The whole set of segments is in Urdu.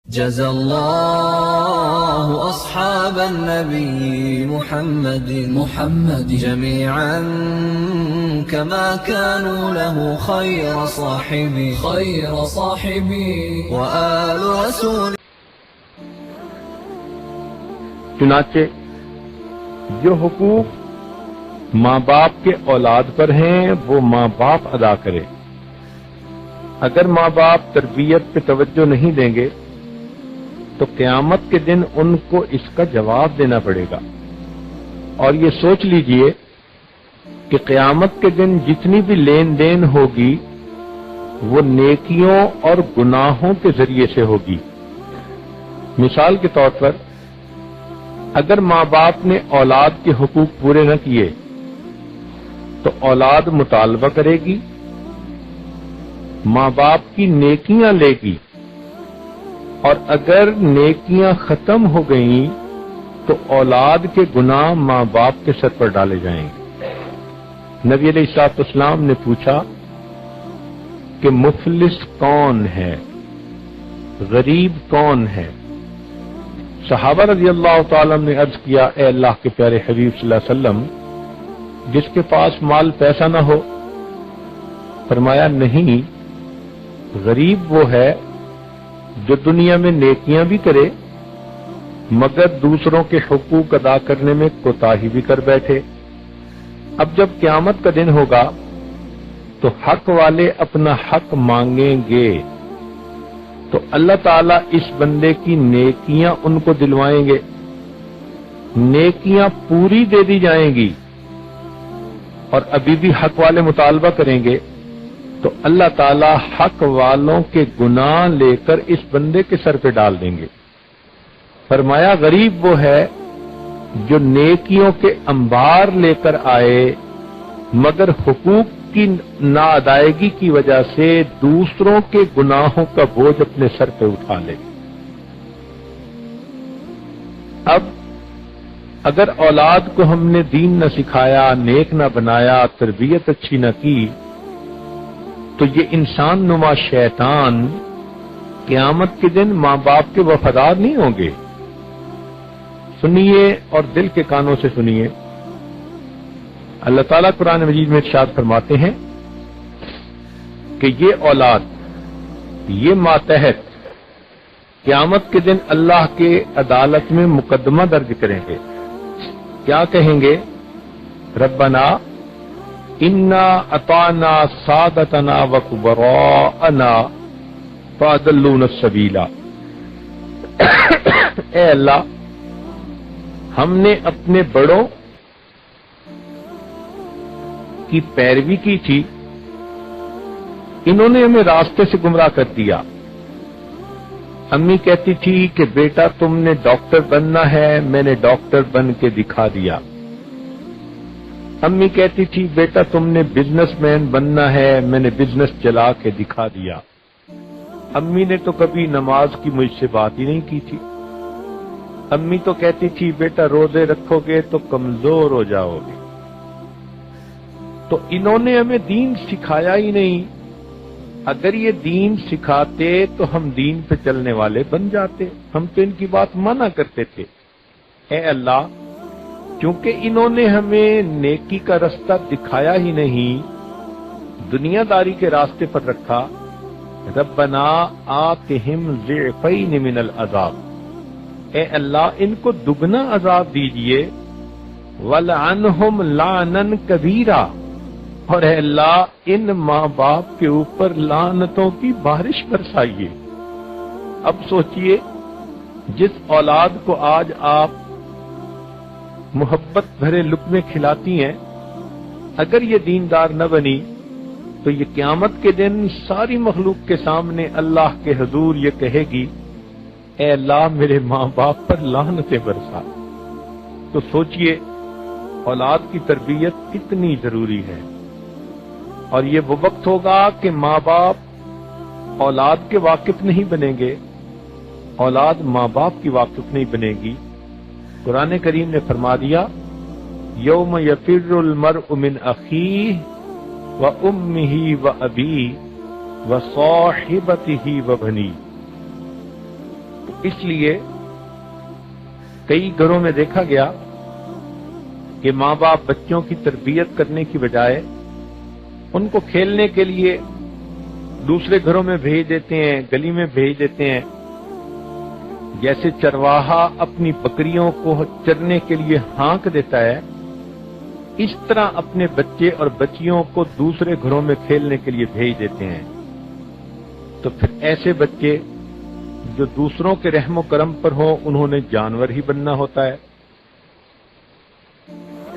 جزى الله أصحاب النبي محمد جميعا كما كانوا له خير صاحبي وآل رسول. چنانچہ جو حقوق ماں باپ کے اولاد پر ہیں وہ ماں باپ ادا کرے. اگر ماں باپ تربیت پہ توجہ نہیں دیں گے تو قیامت کے دن ان کو اس کا جواب دینا پڑے گا. اور یہ سوچ لیجئے کہ قیامت کے دن جتنی بھی لین دین ہوگی وہ نیکیوں اور گناہوں کے ذریعے سے ہوگی. مثال کے طور پر اگر ماں باپ نے اولاد کے حقوق پورے نہ کیے تو اولاد مطالبہ کرے گی، ماں باپ کی نیکیاں لے گی، اور اگر نیکیاں ختم ہو گئیں تو اولاد کے گناہ ماں باپ کے سر پر ڈالے جائیں گے. نبی علیہ الصلوۃ والسلام نے پوچھا کہ مفلس کون ہے، غریب کون ہے؟ صحابہ رضی اللہ تعالی نے عرض کیا، اے اللہ کے پیارے حبیب صلی اللہ علیہ وسلم، جس کے پاس مال پیسہ نہ ہو. فرمایا نہیں، غریب وہ ہے جو دنیا میں نیکیاں بھی کرے مگر دوسروں کے حقوق ادا کرنے میں کوتاہی بھی کر بیٹھے. اب جب قیامت کا دن ہوگا تو حق والے اپنا حق مانگیں گے تو اللہ تعالیٰ اس بندے کی نیکیاں ان کو دلوائیں گے، نیکیاں پوری دے دی جائیں گی. اور ابھی بھی حق والے مطالبہ کریں گے تو اللہ تعالیٰ حق والوں کے گناہ لے کر اس بندے کے سر پہ ڈال دیں گے. فرمایا غریب وہ ہے جو نیکیوں کے انبار لے کر آئے مگر حقوق کی ناادائیگی کی وجہ سے دوسروں کے گناہوں کا بوجھ اپنے سر پہ اٹھا لے. اب اگر اولاد کو ہم نے دین نہ سکھایا، نیک نہ بنایا، تربیت اچھی نہ کی تو یہ انسان نما شیطان قیامت کے دن ماں باپ کے وفادار نہیں ہوں گے. سنیے اور دل کے کانوں سے سنیے. اللہ تعالیٰ قرآن مجید میں ارشاد فرماتے ہیں کہ یہ اولاد، یہ ماتحت قیامت کے دن اللہ کے عدالت میں مقدمہ درج کریں گے. کیا کہیں گے؟ ربنا انا اطعنا سادتنا وکبراءنا فاضلونا السبیل. اے اللہ، ہم نے اپنے بڑوں کی پیروی کی تھی، انہوں نے ہمیں راستے سے گمراہ کر دیا. امی کہتی تھی کہ بیٹا تم نے ڈاکٹر بننا ہے، میں نے ڈاکٹر بن کے دکھا دیا. امی کہتی تھی بیٹا تم نے بزنس مین بننا ہے، میں نے بزنس چلا کے دکھا دیا. امی نے تو کبھی نماز کی مجھ سے بات ہی نہیں کی تھی. امی تو کہتی تھی بیٹا روزے رکھو گے تو کمزور ہو جاؤ گے. تو انہوں نے ہمیں دین سکھایا ہی نہیں. اگر یہ دین سکھاتے تو ہم دین پہ چلنے والے بن جاتے. ہم تو ان کی بات منع کرتے تھے. اے اللہ، کیونکہ انہوں نے ہمیں نیکی کا رستہ دکھایا ہی نہیں، دنیا داری کے راستے پر رکھا. ربنا آتہم ضعفین من العذاب. اے اللہ، ان کو دگنا عذاب دیجئے. ولعنہم لعنا کبیرا. اور اے اللہ، ان ماں باپ کے اوپر لعنتوں کی بارش برسائیے. اب سوچئے، جس اولاد کو آج آپ محبت بھرے لقمے کھلاتی ہیں، اگر یہ دیندار نہ بنی تو یہ قیامت کے دن ساری مخلوق کے سامنے اللہ کے حضور یہ کہے گی، اے اللہ میرے ماں باپ پر لعنتیں برسا. تو سوچئے اولاد کی تربیت کتنی ضروری ہے. اور یہ وہ وقت ہوگا کہ ماں باپ اولاد کے واقف نہیں بنیں گے، اولاد ماں باپ کی واقف نہیں بنے گی. قرآن کریم نے فرما دیا، یوم یفر المرء من اخیہ وامہ وابیہ وصاحبتہ وبنیہ. اس لیے کئی گھروں میں دیکھا گیا کہ ماں باپ بچوں کی تربیت کرنے کی بجائے ان کو کھیلنے کے لیے دوسرے گھروں میں بھیج دیتے ہیں، گلی میں بھیج دیتے ہیں۔ جیسے چرواہا اپنی بکریوں کو چرنے کے لیے ہانک دیتا ہے، اس طرح اپنے بچے اور بچیوں کو دوسرے گھروں میں کھیلنے کے لیے بھیج دیتے ہیں۔ تو پھر ایسے بچے جو دوسروں کے رحم و کرم پر ہوں، انہوں نے جانور ہی بننا ہوتا ہے۔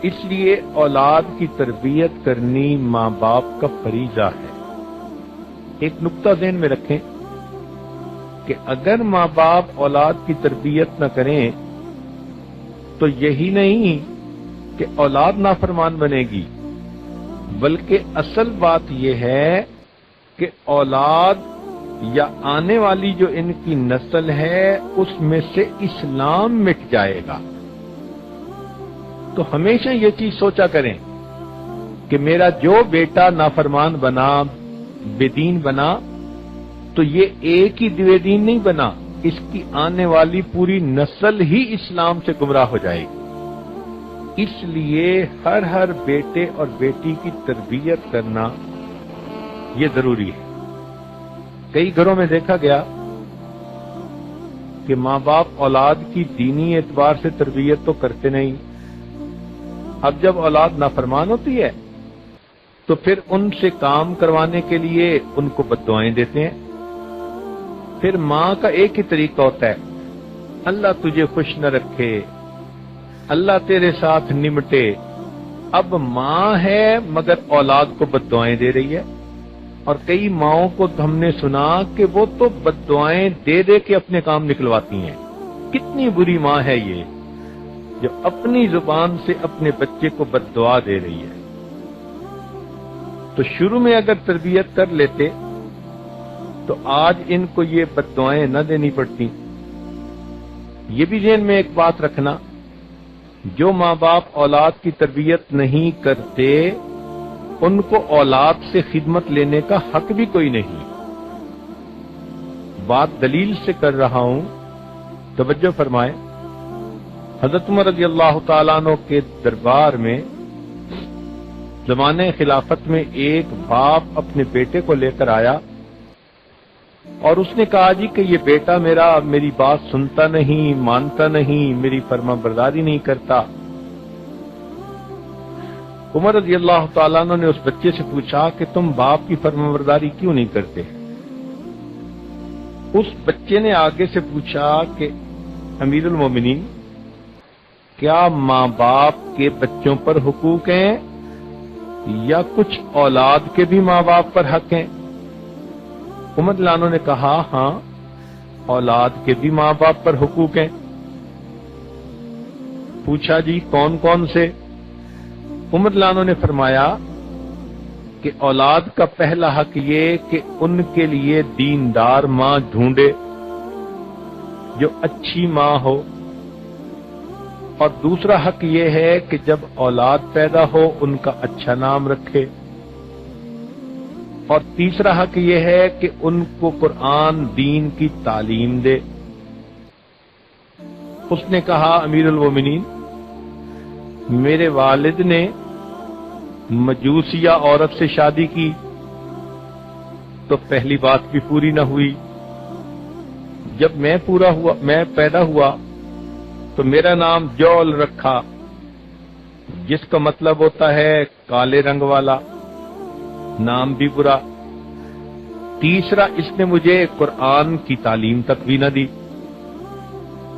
اس لیے اولاد کی تربیت کرنی ماں باپ کا فریضہ ہے۔ ایک نقطہ ذہن میں رکھیں کہ اگر ماں باپ اولاد کی تربیت نہ کریں تو یہی نہیں کہ اولاد نافرمان بنے گی، بلکہ اصل بات یہ ہے کہ اولاد یا آنے والی جو ان کی نسل ہے اس میں سے اسلام مٹ جائے گا۔ تو ہمیشہ یہ چیز سوچا کریں کہ میرا جو بیٹا نافرمان بنا، بے دین بنا، تو یہ ایک ہی بے دین نہیں بنا، اس کی آنے والی پوری نسل ہی اسلام سے گمراہ ہو جائے گی۔ اس لیے ہر بیٹے اور بیٹی کی تربیت کرنا یہ ضروری ہے۔ کئی گھروں میں دیکھا گیا کہ ماں باپ اولاد کی دینی اعتبار سے تربیت تو کرتے نہیں، اب جب اولاد نافرمان ہوتی ہے تو پھر ان سے کام کروانے کے لیے ان کو بد دعائیں دیتے ہیں۔ پھر ماں کا ایک ہی طریقہ ہوتا ہے، اللہ تجھے خوش نہ رکھے، اللہ تیرے ساتھ نمٹے۔ اب ماں ہے مگر اولاد کو بد دعائیں دے رہی ہے، اور کئی ماؤں کو ہم نے سنا کہ وہ تو بد دعائیں دے دے کے اپنے کام نکلواتی ہیں۔ کتنی بری ماں ہے یہ جو اپنی زبان سے اپنے بچے کو بد دعا دے رہی ہے۔ تو شروع میں اگر تربیت کر لیتے تو آج ان کو یہ بد دعائیں نہ دینی پڑتی۔ یہ بھی ذہن میں ایک بات رکھنا، جو ماں باپ اولاد کی تربیت نہیں کرتے ان کو اولاد سے خدمت لینے کا حق بھی کوئی نہیں۔ بات دلیل سے کر رہا ہوں، توجہ فرمائیں۔ حضرت عمر رضی اللہ تعالیٰ عنہ کے دربار میں زمانہ خلافت میں ایک باپ اپنے بیٹے کو لے کر آیا اور اس نے کہا جی کہ یہ بیٹا میری بات سنتا نہیں، مانتا نہیں، میری فرما برداری نہیں کرتا۔ عمر رضی اللہ تعالیٰ عنہ نے اس بچے سے پوچھا کہ تم باپ کی فرما برداری کیوں نہیں کرتے؟ اس بچے نے آگے سے پوچھا کہ امیر المومنین، کیا ماں باپ کے بچوں پر حقوق ہیں یا کچھ اولاد کے بھی ماں باپ پر حق ہیں؟ عمر رضی اللہ عنہ نے کہا ہاں، اولاد کے بھی ماں باپ پر حقوق ہیں۔ پوچھا جی کون کون سے؟ عمر رضی اللہ عنہ نے فرمایا کہ اولاد کا پہلا حق یہ کہ ان کے لیے دیندار ماں ڈھونڈے جو اچھی ماں ہو، اور دوسرا حق یہ ہے کہ جب اولاد پیدا ہو ان کا اچھا نام رکھے، اور تیسرا حق یہ ہے کہ ان کو قرآن دین کی تعلیم دے۔ اس نے کہا امیر المومنین، میرے والد نے مجوسیہ عورت سے شادی کی تو پہلی بات بھی پوری نہ ہوئی۔ جب میں پیدا ہوا تو میرا نام جول رکھا، جس کا مطلب ہوتا ہے کالے رنگ والا، نام بھی برا۔ تیسرا، اس نے مجھے قرآن کی تعلیم تک بھی نہ دی،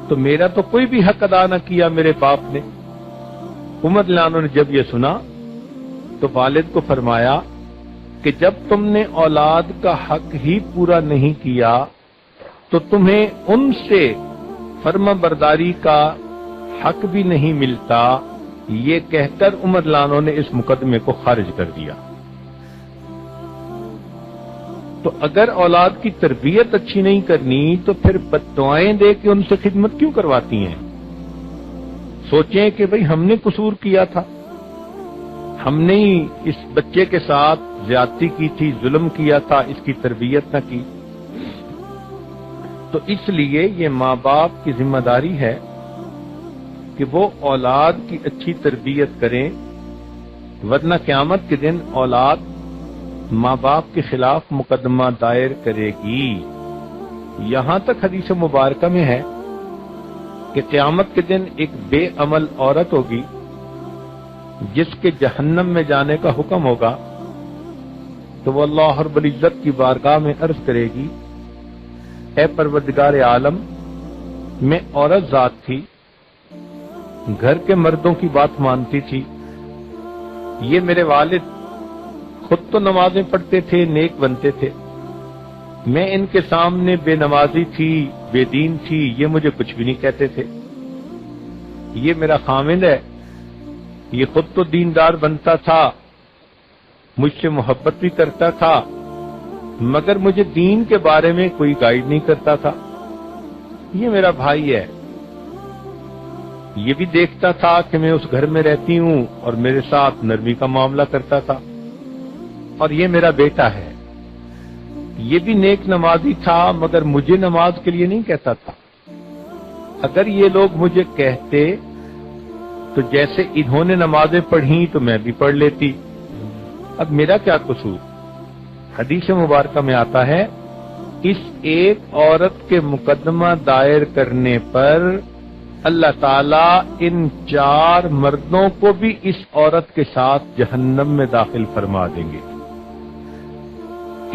تو میرا تو کوئی بھی حق ادا نہ کیا میرے باپ نے۔ عمر رضی اللہ عنہ نے جب یہ سنا تو والد کو فرمایا کہ جب تم نے اولاد کا حق ہی پورا نہیں کیا تو تمہیں ان سے فرما برداری کا حق بھی نہیں ملتا۔ یہ کہہ کر عمر رضی اللہ عنہ نے اس مقدمے کو خارج کر دیا۔ تو اگر اولاد کی تربیت اچھی نہیں کرنی تو پھر بد دعائیں دے کے ان سے خدمت کیوں کرواتی ہیں؟ سوچیں کہ بھئی ہم نے قصور کیا تھا، ہم نے ہی اس بچے کے ساتھ زیادتی کی تھی، ظلم کیا تھا، اس کی تربیت نہ کی۔ تو اس لیے یہ ماں باپ کی ذمہ داری ہے کہ وہ اولاد کی اچھی تربیت کریں، ورنہ قیامت کے دن اولاد ماں باپ کے خلاف مقدمہ دائر کرے گی۔ یہاں تک حدیث مبارکہ میں ہے کہ قیامت کے دن ایک بے عمل عورت ہوگی جس کے جہنم میں جانے کا حکم ہوگا، تو وہ اللہ رب العزت کی بارگاہ میں عرض کرے گی، اے پروردگار عالم، میں عورت ذات تھی، گھر کے مردوں کی بات مانتی تھی، یہ میرے والد خود تو نمازیں پڑھتے تھے، نیک بنتے تھے، میں ان کے سامنے بے نمازی تھی، بے دین تھی، یہ مجھے کچھ بھی نہیں کہتے تھے۔ یہ میرا خامند ہے، یہ خود تو دیندار بنتا تھا، مجھ سے محبت بھی کرتا تھا، مگر مجھے دین کے بارے میں کوئی گائیڈ نہیں کرتا تھا۔ یہ میرا بھائی ہے، یہ بھی دیکھتا تھا کہ میں اس گھر میں رہتی ہوں اور میرے ساتھ نرمی کا معاملہ کرتا تھا۔ اور یہ میرا بیٹا ہے، یہ بھی نیک نمازی تھا، مگر مجھے نماز کے لیے نہیں کہتا تھا۔ اگر یہ لوگ مجھے کہتے تو جیسے انہوں نے نمازیں پڑھی تو میں بھی پڑھ لیتی، اب میرا کیا قصور؟ حدیث مبارکہ میں آتا ہے، اس ایک عورت کے مقدمہ دائر کرنے پر اللہ تعالیٰ ان 4 مردوں کو بھی اس عورت کے ساتھ جہنم میں داخل فرما دیں گے۔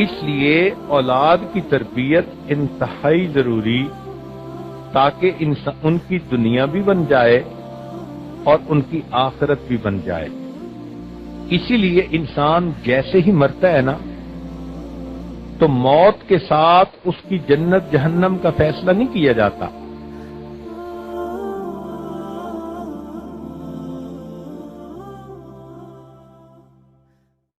اس لیے اولاد کی تربیت انتہائی ضروری، تاکہ ان کی دنیا بھی بن جائے اور ان کی آخرت بھی بن جائے۔ اسی لیے انسان جیسے ہی مرتا ہے نا، تو موت کے ساتھ اس کی جنت جہنم کا فیصلہ نہیں کیا جاتا،